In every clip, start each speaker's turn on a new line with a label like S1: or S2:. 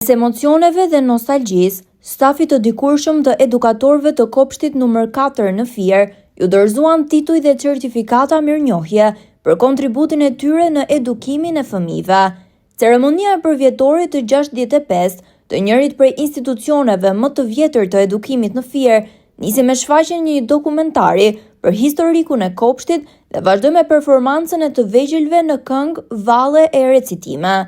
S1: Mes emocioneve dhe nostalgjisë, stafi të dikurshëm të edukatorëve të kopshtit numër 4 në Fier ju dorëzuan tituj dhe certifikata mirënjohje për kontributin e tyre në edukimin e fëmijëve. Ceremonia e përvjetorit të 65 të njërit prej institucioneve më të vjetër të edukimit në Fier nisi me shfaqjen një dokumentari për historikun e kopshtit dhe vazhdoi me performancën e të vegjëlve në këngë, valle e recitime.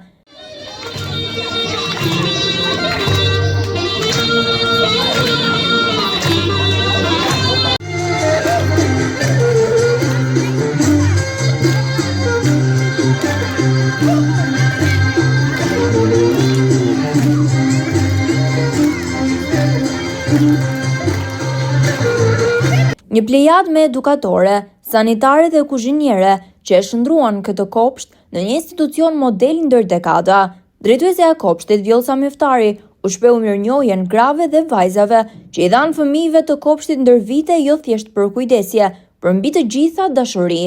S1: Një plejad me edukatore, sanitare dhe kuzhiniere që e shndruan këtë kopsht në një institucion model ndër dekada. Drejtuesja e kopshtit Vjollca Mjeftari u shpreu mirënjohjen grave dhe vajzave që i dhanë fëmijëve të kopshtit ndër vite jo thjesht për kujdesje, por mbi të gjitha dashuri.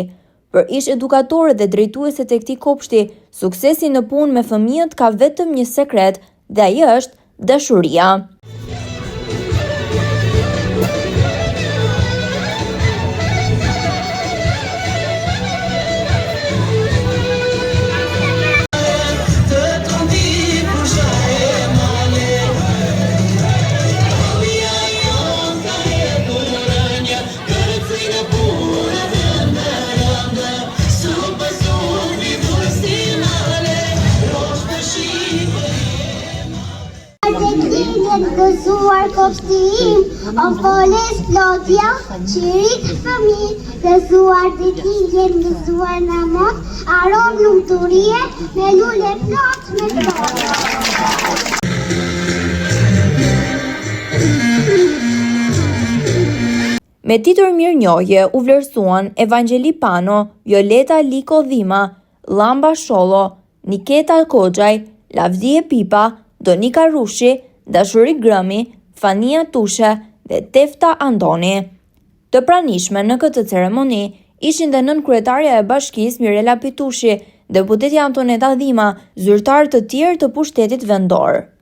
S1: Për ish edukatorët dhe drejtueset e këtij kopshti, suksesi në punë me fëmijët ka vetëm një sekret dhe ai është dashuria.
S2: Gëzuar kopshti im, o foles plotja, qirit fëmijë, gëzuar ditëlindjen, gëzuar namot, arom lumturie, me lule plot me plot.
S1: Me titull mirënjohje u vlerësuan Evangeli Pano, Violeta Liko Dhima, Llamba Shollo, Niketa Koxhaj, Lavdie Pipa, Donika Rushi, Dashuri Grëmi, Fania Tushe dhe Tefta Andoni. Të pranishme në këtë ceremoni ishin dhe nënkryetaria e bashkisë Mirela Pitushi, deputetja Antoneta Dhima, zyrtarë të tjerë të pushtetit vendor.